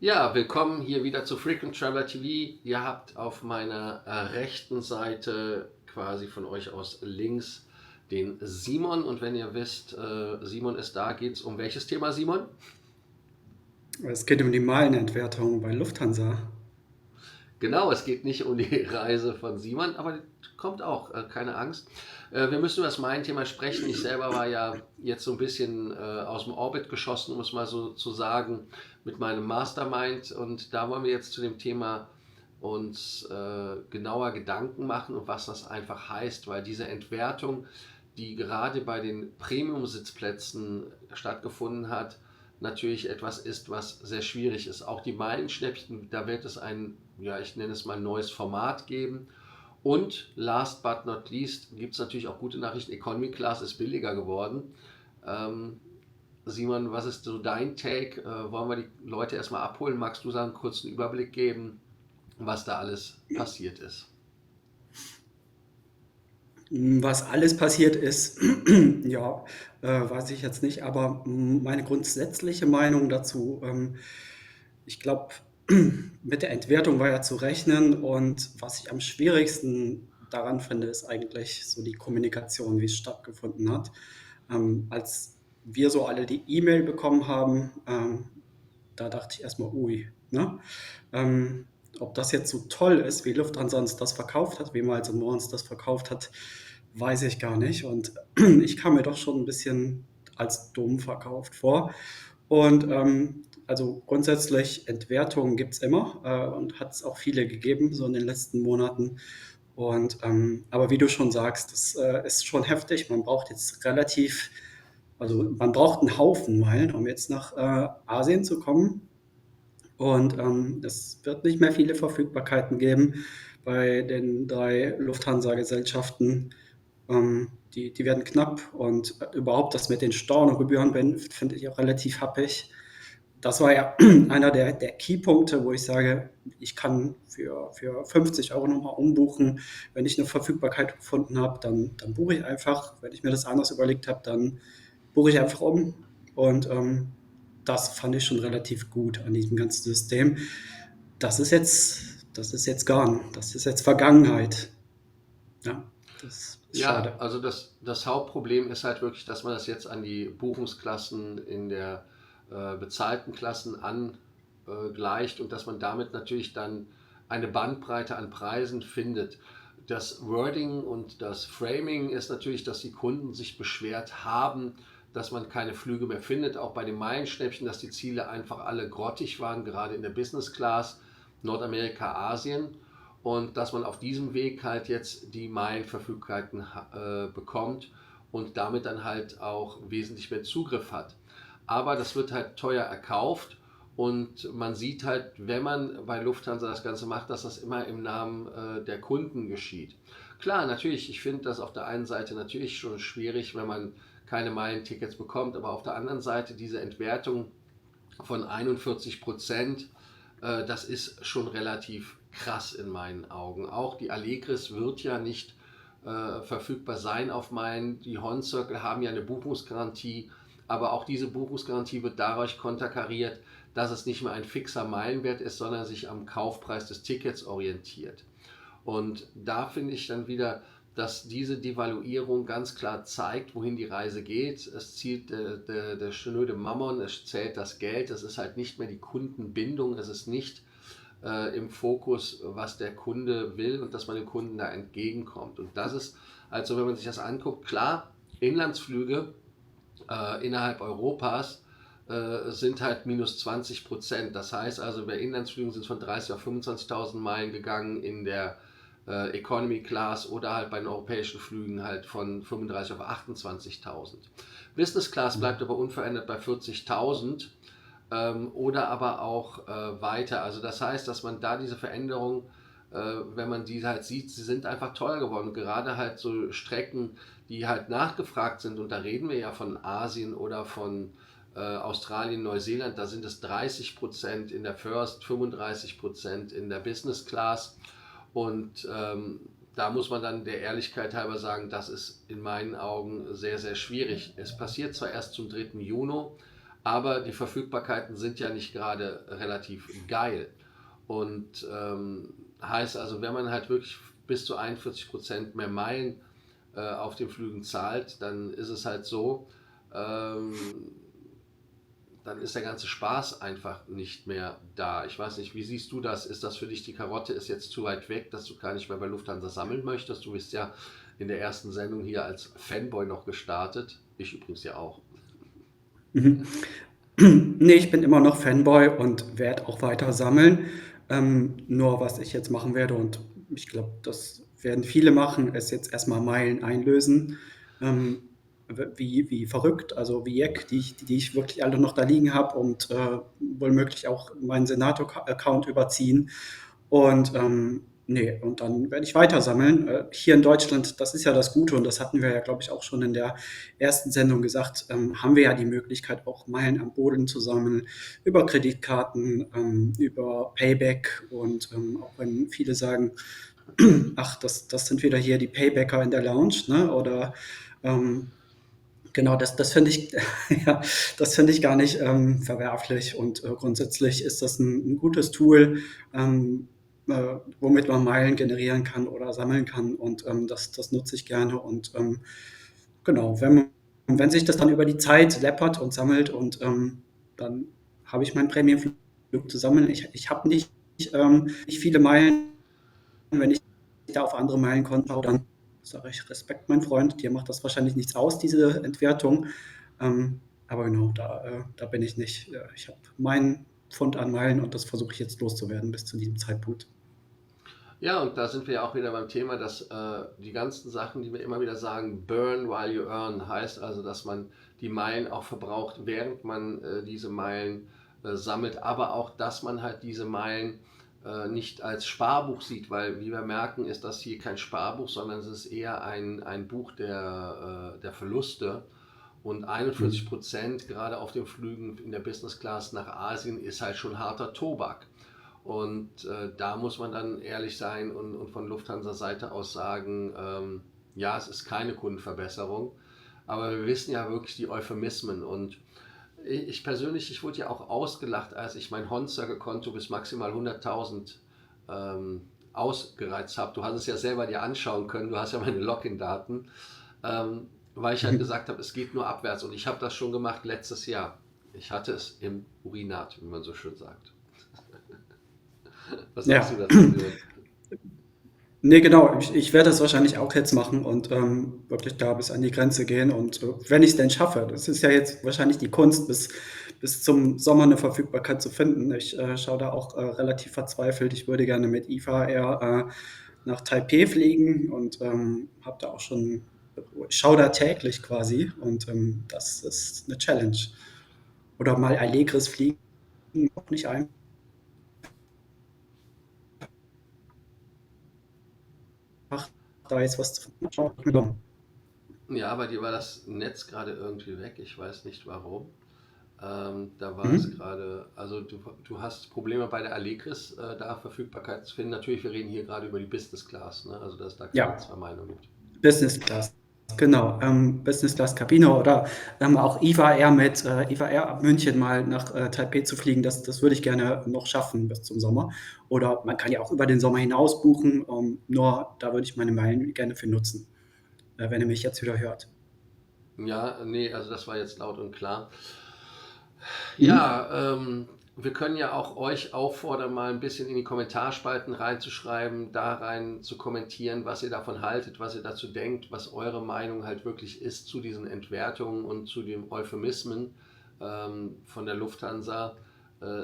Ja, willkommen hier wieder zu Frequent Traveler TV. Ihr habt auf meiner rechten Seite quasi von euch aus links den Simon. Und wenn ihr wisst, Simon ist da, geht es um welches Thema, Simon? Es geht um die Meilenentwertung bei Lufthansa. Genau, es geht nicht um die Reise von Simon, aber kommt auch, keine Angst. Wir müssen über das Main-Thema sprechen. Ich selber war ja jetzt so ein bisschen aus dem Orbit geschossen, um es mal so zu sagen, mit meinem Mastermind. Und da wollen wir jetzt zu dem Thema uns genauer Gedanken machen und was das einfach heißt, weil diese Entwertung, die gerade bei den Premium-Sitzplätzen stattgefunden hat, natürlich etwas ist, was sehr schwierig ist. Auch die Meilenschnäppchen, da wird es ein, ja, ich nenne es mal neues Format geben. Und last but not least gibt es natürlich auch gute Nachrichten. Economy Class ist billiger geworden. Ähm, Simon, was ist so dein Take? Wollen wir die Leute erstmal abholen? Magst du sagen, einen kurzen Überblick geben, was da alles passiert ist? Was alles passiert ist, ja, weiß ich jetzt nicht, aber meine grundsätzliche Meinung dazu, ich glaube, mit der Entwertung war ja zu rechnen und was ich am schwierigsten daran finde, ist eigentlich so die Kommunikation, wie es stattgefunden hat. Als wir so alle die E-Mail bekommen haben, da dachte ich erstmal, ui, ne? Ähm, Ob das jetzt so toll ist, wie Lufthansa uns das verkauft hat, wie Miles More uns das verkauft hat, weiß ich gar nicht. Und ich kam mir doch schon ein bisschen als dumm verkauft vor. Und also grundsätzlich Entwertungen gibt es immer und hat es auch viele gegeben, so in den letzten Monaten. Und aber wie du schon sagst, das ist schon heftig. Man braucht jetzt relativ, also man braucht einen Haufen Meilen, um jetzt nach Asien zu kommen. Und es wird nicht mehr viele Verfügbarkeiten geben bei den drei Lufthansa-Gesellschaften. Die werden knapp und überhaupt das mit den Stornogebühren finde ich auch relativ happig. Das war ja einer der Keypunkte, wo ich sage, ich kann für 50 Euro nochmal umbuchen. Wenn ich eine Verfügbarkeit gefunden habe, dann buche ich einfach. Wenn ich mir das anders überlegt habe, dann buche ich einfach um. Und das fand ich schon relativ gut an diesem ganzen System. Das ist jetzt gone. Das ist jetzt Vergangenheit. Ja, das ist Ja, schade. also das Hauptproblem ist halt wirklich, dass man das jetzt an die Buchungsklassen in der bezahlten Klassen angleicht und dass man damit natürlich dann eine Bandbreite an Preisen findet. Das Wording und das Framing ist natürlich, dass die Kunden sich beschwert haben, dass man keine Flüge mehr findet, auch bei den Meilenschnäppchen, dass die Ziele einfach alle grottig waren, gerade in der Business Class, Nordamerika, Asien und dass man auf diesem Weg halt jetzt die Meilenverfügbarkeiten bekommt und damit dann halt auch wesentlich mehr Zugriff hat. Aber das wird halt teuer erkauft und man sieht halt, wenn man bei Lufthansa das Ganze macht, dass das immer im Namen der Kunden geschieht. Klar, natürlich, ich finde das auf der einen Seite natürlich schon schwierig, wenn man keine Meilentickets bekommt, aber auf der anderen Seite diese Entwertung von 41%, das ist schon relativ krass in meinen Augen. Auch die Allegris wird ja nicht verfügbar sein auf meinen. Die Horn Circle haben ja eine Buchungsgarantie, aber auch diese Buchungsgarantie wird dadurch konterkariert, dass es nicht mehr ein fixer Meilenwert ist, sondern sich am Kaufpreis des Tickets orientiert. Und da finde ich dann wieder, dass diese Devaluierung ganz klar zeigt, wohin die Reise geht. Es zielt der schnöde Mammon, es zählt das Geld, es ist halt nicht mehr die Kundenbindung, es ist nicht im Fokus, was der Kunde will und dass man dem Kunden da entgegenkommt. Und das ist, also wenn man sich das anguckt, klar, Inlandsflüge innerhalb Europas sind halt minus 20%. Das heißt also, bei Inlandsflügen sind es von 30 auf 25.000 Meilen gegangen, in der Economy Class oder halt bei den europäischen Flügen halt von 35 auf 28.000. Business Class bleibt aber unverändert bei 40.000 oder aber auch weiter. Also das heißt, dass man da diese Veränderung, wenn man die halt sieht, sie sind einfach teuer geworden. Und gerade halt so Strecken, die halt nachgefragt sind, und da reden wir ja von Asien oder von Australien, Neuseeland, da sind es 30% in der First, 35% in der Business Class. Und da muss man dann der Ehrlichkeit halber sagen, das ist in meinen Augen sehr, sehr schwierig. Es passiert zwar erst zum 3. Juni, aber die Verfügbarkeiten sind ja nicht gerade relativ geil. Und heißt also, wenn man halt wirklich bis zu 41% mehr Meilen auf den Flügen zahlt, dann ist es halt so, ähm, dann ist der ganze Spaß einfach nicht mehr da. Ich weiß nicht, wie siehst du das? Ist das für dich, die Karotte ist jetzt zu weit weg, dass du gar nicht mehr bei Lufthansa sammeln möchtest? Du bist ja in der ersten Sendung hier als Fanboy noch gestartet. Ich übrigens ja auch. Mhm. Nee, ich bin immer noch Fanboy und werde auch weiter sammeln. Nur was ich jetzt machen werde, und ich glaube, das werden viele machen, ist jetzt erstmal Meilen einlösen. Wie verrückt, also wie Jack, die ich wirklich alle noch da liegen habe und womöglich auch meinen Senator-Account überziehen. Und nee, und dann werde ich weiter sammeln. Hier in Deutschland, das ist ja das Gute, und das hatten wir ja, glaube ich, auch schon in der ersten Sendung gesagt, haben wir ja die Möglichkeit, auch Meilen am Boden zu sammeln, über Kreditkarten, über Payback, und auch wenn viele sagen, ach, das sind wieder hier die Paybacker in der Lounge, ne? Oder genau, das finde ich, ja, das finde ich gar nicht verwerflich, und grundsätzlich ist das ein gutes Tool, womit man Meilen generieren kann oder sammeln kann, und das nutze ich gerne, und genau, wenn sich das dann über die Zeit läppert und sammelt, und dann habe ich meinen Prämienflug zusammen. Ich habe nicht viele Meilen. Wenn ich da auf andere Meilenkonten schaue, dann sage ich: Respekt, mein Freund, dir macht das wahrscheinlich nichts aus, diese Entwertung. Aber genau, da bin ich nicht. Ich habe meinen Pfund an Meilen, und das versuche ich jetzt loszuwerden bis zu diesem Zeitpunkt. Ja, und da sind wir ja auch wieder beim Thema, dass die ganzen Sachen, die wir immer wieder sagen, burn while you earn, heißt also, dass man die Meilen auch verbraucht, während man diese Meilen sammelt, aber auch, dass man halt diese Meilen nicht als Sparbuch sieht, weil wie wir merken, ist das hier kein Sparbuch, sondern es ist eher ein Buch der Verluste. Und Mhm. 41% gerade auf den Flügen in der Business Class nach Asien ist halt schon harter Tobak. Und da muss man dann ehrlich sein und von Lufthansa-Seite aus sagen, ja, es ist keine Kundenverbesserung, aber wir wissen ja wirklich die Euphemismen. Und ich persönlich, ich wurde ja auch ausgelacht, als ich mein Honza-Konto bis maximal 100.000 ausgereizt habe. Du hast es ja selber dir anschauen können, du hast ja meine Login-Daten, weil ich halt gesagt habe, es geht nur abwärts. Und ich habe das schon gemacht letztes Jahr. Ich hatte es im Urinat, wie man so schön sagt. Was sagst du Ja. dazu, Simon? Nee, genau. Ich werde das wahrscheinlich auch jetzt machen und wirklich da bis an die Grenze gehen. Und wenn ich es denn schaffe, das ist ja jetzt wahrscheinlich die Kunst, bis zum Sommer eine Verfügbarkeit zu finden. Ich schaue da auch relativ verzweifelt. Ich würde gerne mit IFA Air nach Taipei fliegen, und habe da auch schon, ich schaue da täglich quasi, und das ist eine Challenge. Oder mal Allegris fliegen, auch nicht einfach. Da ist was zu finden. Ja, aber dir war das Netz gerade irgendwie weg. Ich weiß nicht warum. Da war es Mhm. gerade, also du hast Probleme bei der Allegris, da Verfügbarkeit zu finden. Natürlich, wir reden hier gerade über die Business Class, ne? Also dass es da keine Ja, zwei Meinungen gibt. Business Class. Genau, Business Class Kabine, oder auch IVA Air IVA Air ab München mal nach Taipei zu fliegen, das würde ich gerne noch schaffen bis zum Sommer. Oder man kann ja auch über den Sommer hinaus buchen, nur da würde ich meine Meilen gerne für nutzen, wenn ihr mich jetzt wieder hört. Ja, nee, also das war jetzt laut und klar. Mhm. Ja, wir können ja auch euch auffordern, mal ein bisschen in die Kommentarspalten reinzuschreiben, da rein zu kommentieren, was ihr davon haltet, was ihr dazu denkt, was eure Meinung halt wirklich ist zu diesen Entwertungen und zu den Euphemismen von der Lufthansa.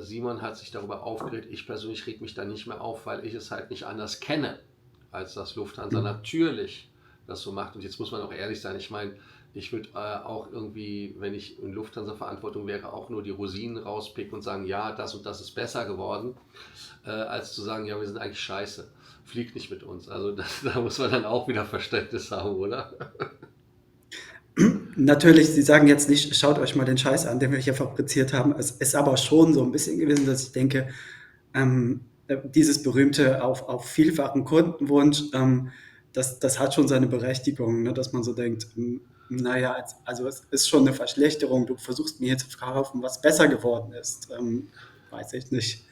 Simon hat sich darüber aufgeregt. Ich persönlich reg mich da nicht mehr auf, weil ich es halt nicht anders kenne, als dass Lufthansa Mhm. natürlich das so macht. Und jetzt muss man auch ehrlich sein, ich meine, ich würde auch irgendwie, wenn ich in Lufthansa-Verantwortung wäre, auch nur die Rosinen rauspicken und sagen, ja, das und das ist besser geworden, als zu sagen, ja, wir sind eigentlich scheiße. Fliegt nicht mit uns. Also da muss man dann auch wieder Verständnis haben, oder? Natürlich, Sie sagen jetzt nicht, schaut euch mal den Scheiß an, den wir hier fabriziert haben. Es ist aber schon so ein bisschen gewesen, dass ich denke, dieses berühmte auf vielfachen Kundenwunsch, das hat schon seine Berechtigung, ne? Dass man so denkt, naja, also es ist schon eine Verschlechterung. Du versuchst mir hier zu verkaufen, was besser geworden ist. Weiß ich nicht.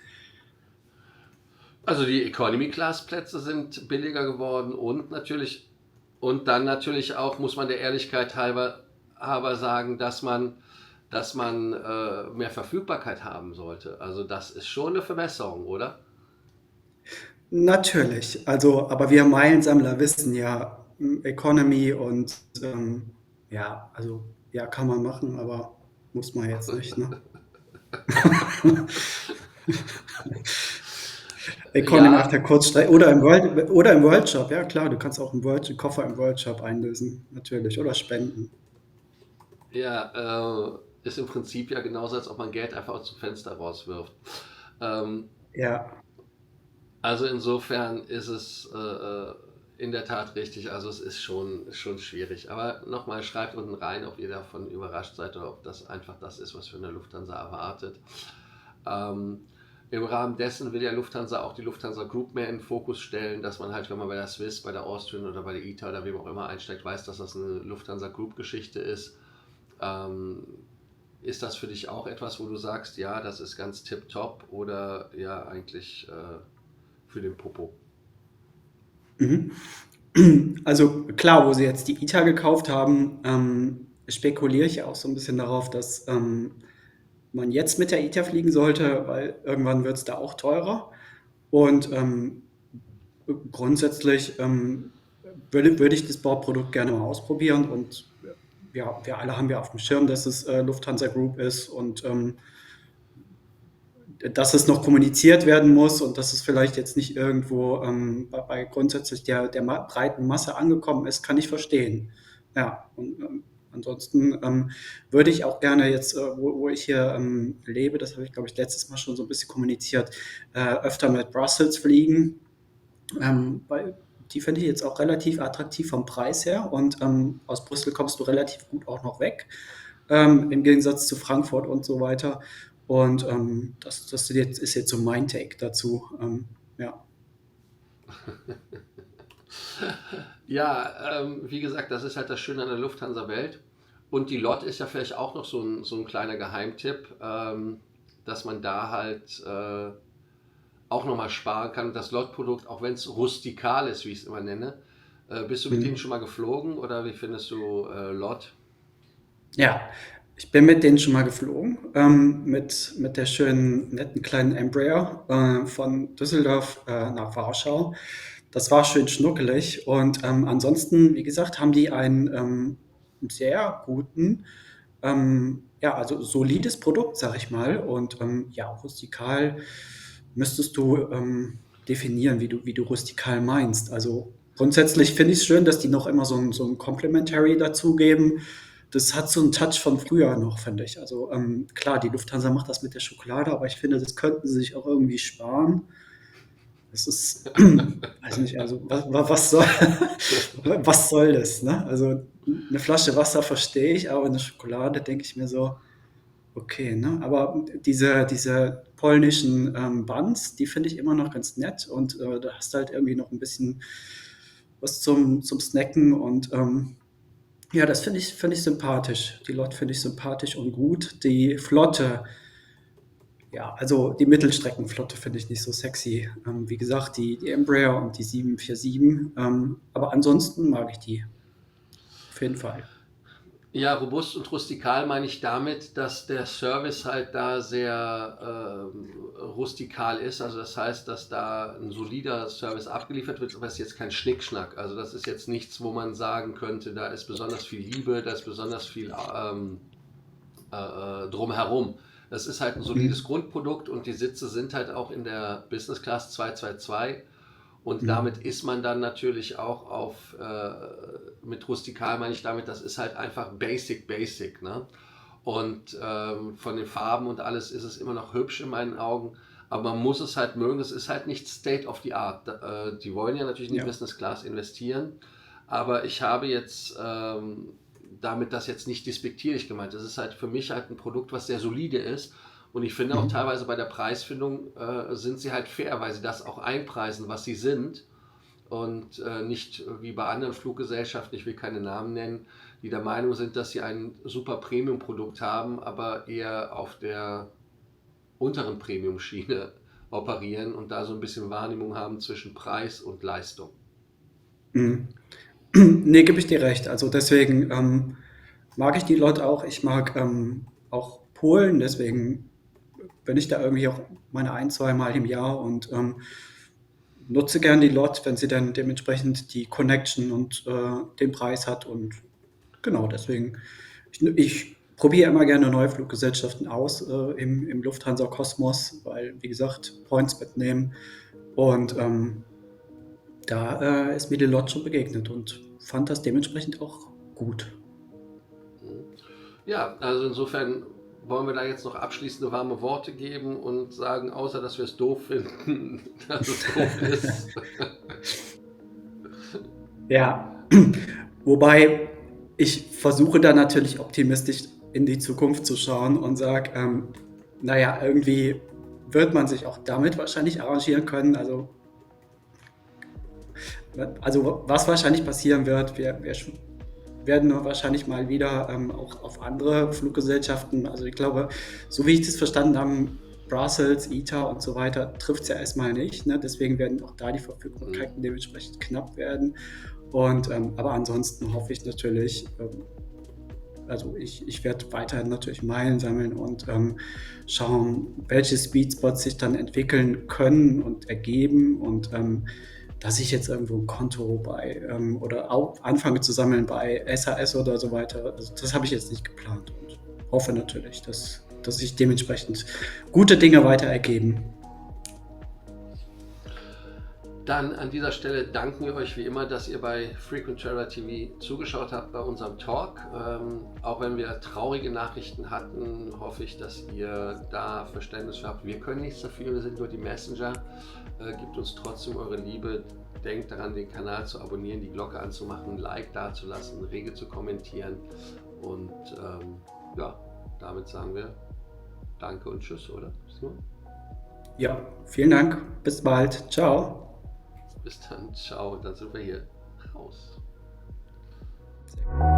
Also die Economy-Class-Plätze sind billiger geworden und dann natürlich auch, muss man der Ehrlichkeit halber sagen, dass man mehr Verfügbarkeit haben sollte. Also das ist schon eine Verbesserung, oder? Natürlich, also, aber wir Meilensammler wissen ja, Economy und ja, also ja, kann man machen, aber muss man jetzt nicht, ne? Economy macht Ja, ja Kurzstrecke oder im World Shop, ja klar, du kannst auch einen Koffer im World Shop einlösen, natürlich, oder spenden. ja, ist im Prinzip ja genauso, als ob man Geld einfach aus dem Fenster rauswirft. Ähm, Ja, also insofern ist es in der Tat richtig. Also es ist schon schwierig. Aber nochmal, schreibt unten rein, ob ihr davon überrascht seid oder ob das einfach das ist, was für eine Lufthansa erwartet. Ähm, Im Rahmen dessen will ja Lufthansa auch die Lufthansa Group mehr in den Fokus stellen, dass man halt, wenn man bei der Swiss, bei der Austrian oder bei der ITA oder wem auch immer einsteigt, weiß, dass das eine Lufthansa Group Geschichte ist. Ähm, Ist das für dich auch etwas, wo du sagst, ja, das ist ganz tipptopp oder ja, eigentlich für den Popo? mhm. Also klar, wo sie jetzt die ITA gekauft haben, spekuliere ich auch so ein bisschen darauf, dass man jetzt mit der ITA fliegen sollte, weil irgendwann wird es da auch teurer. Und grundsätzlich würde ich das Bordprodukt gerne mal ausprobieren. Und ja, wir alle haben ja auf dem Schirm, dass es Lufthansa Group ist und dass es noch kommuniziert werden muss und dass es vielleicht jetzt nicht irgendwo bei grundsätzlich der breiten Masse angekommen ist, kann ich verstehen. Ja, und ansonsten würde ich auch gerne jetzt, wo ich hier lebe, das habe ich, glaube ich, letztes Mal schon so ein bisschen kommuniziert, öfter mit Brussels fliegen, weil die finde ich jetzt auch relativ attraktiv vom Preis her und aus Brüssel kommst du relativ gut auch noch weg, im Gegensatz zu Frankfurt und so weiter. Und das ist jetzt so mein Take dazu. Ja. Ja, wie gesagt, das ist halt das Schöne an der Lufthansa-Welt. Und die LOT ist ja vielleicht auch noch so ein kleiner Geheimtipp, dass man da halt auch nochmal sparen kann. Das LOT-Produkt, auch wenn es rustikal ist, wie ich es immer nenne. Bist du mit denen Hm. schon mal geflogen oder wie findest du LOT? Ja, ich bin mit denen schon mal geflogen, mit der schönen, netten kleinen Embraer von Düsseldorf nach Warschau. Das war schön schnuckelig und ansonsten, wie gesagt, haben die einen sehr guten, ja, also solides Produkt, sag ich mal. Und ja, rustikal müsstest du definieren, wie du rustikal meinst. Also grundsätzlich finde ich es schön, dass die noch immer so ein Complimentary dazugeben. Das hat so einen Touch von früher noch, finde ich. Also klar, die Lufthansa macht das mit der Schokolade, aber ich finde, das könnten sie sich auch irgendwie sparen. Das ist, weiß nicht, also was soll, was soll das? Ne? Also eine Flasche Wasser verstehe ich, aber eine Schokolade denke ich mir so, okay, ne? Aber diese polnischen Buns, die finde ich immer noch ganz nett und da hast du halt irgendwie noch ein bisschen was zum Snacken und ja, das finde ich sympathisch. Die Lot finde ich sympathisch und gut. Die Flotte, ja, also die Mittelstreckenflotte finde ich nicht so sexy. Wie gesagt, die Embraer und die 747. Aber ansonsten mag ich die auf jeden Fall. Ja, robust und rustikal meine ich damit, dass der Service halt da sehr rustikal ist. Also das heißt, dass da ein solider Service abgeliefert wird, aber es ist jetzt kein Schnickschnack. Also das ist jetzt nichts, wo man sagen könnte, da ist besonders viel Liebe, da ist besonders viel drumherum. Das ist halt ein solides Mhm. Grundprodukt und die Sitze sind halt auch in der Business Class 222 und damit Mhm. ist man dann natürlich auch mit rustikal meine ich damit, das ist halt einfach basic, ne? Und von den Farben und alles ist es immer noch hübsch in meinen Augen, aber man muss es halt mögen, es ist halt nicht State of the Art. Die wollen ja natürlich in die Ja. Business Class investieren, aber ich habe jetzt damit das jetzt nicht despektierlich gemeint. Das ist halt für mich halt ein Produkt, was sehr solide ist. Und ich finde auch Mhm. teilweise bei der Preisfindung sind sie halt fair, weil sie das auch einpreisen, was sie sind. Und nicht wie bei anderen Fluggesellschaften, ich will keine Namen nennen, die der Meinung sind, dass sie ein super Premium-Produkt haben, aber eher auf der unteren Premium-Schiene operieren und da so ein bisschen Wahrnehmung haben zwischen Preis und Leistung. Mhm. Nee, gebe ich dir recht. Also deswegen mag ich die Leute auch. Ich mag auch Polen, deswegen bin ich da irgendwie auch meine ein, zwei Mal im Jahr und nutze gern die Lot, wenn sie dann dementsprechend die Connection und den Preis hat. Und genau, deswegen, ich probiere immer gerne neue Fluggesellschaften aus im Lufthansa-Kosmos, weil, wie gesagt, Points mitnehmen. Und da ist mir die Lot schon begegnet und fand das dementsprechend auch gut. Ja, also insofern wollen wir da jetzt noch abschließende warme Worte geben und sagen, außer dass wir es doof finden, dass es doof ist. Ja, wobei ich versuche da natürlich optimistisch in die Zukunft zu schauen und sage, naja, irgendwie wird man sich auch damit wahrscheinlich arrangieren können. Also was wahrscheinlich passieren wird, wir werden wahrscheinlich mal wieder auch auf andere Fluggesellschaften, also ich glaube, so wie ich das verstanden habe, Brussels, ITA und so weiter, trifft es ja erstmal nicht. Ne? Deswegen werden auch da die Verfügbarkeiten dementsprechend knapp werden. Und, aber ansonsten hoffe ich natürlich, also ich werde weiterhin natürlich Meilen sammeln und schauen, welche Speedspots sich dann entwickeln können und ergeben und dass ich jetzt irgendwo ein Konto bei oder auch anfange zu sammeln bei SAS oder so weiter. Also das habe ich jetzt nicht geplant und hoffe natürlich, dass sich dementsprechend gute Dinge weiter ergeben. Dann an dieser Stelle danken wir euch wie immer, dass ihr bei Frequent Traveler TV zugeschaut habt bei unserem Talk. Auch wenn wir traurige Nachrichten hatten, hoffe ich, dass ihr da Verständnis für habt. Wir können nichts dafür, wir sind nur die Messenger. Gebt uns trotzdem eure Liebe. Denkt daran, den Kanal zu abonnieren, die Glocke anzumachen, ein Like dazulassen, rege zu kommentieren. Und ja, damit sagen wir Danke und Tschüss, oder? Ja, vielen Dank. Bis bald. Ciao. Bis dann, ciao, und dann sind wir hier raus. Sehr gut.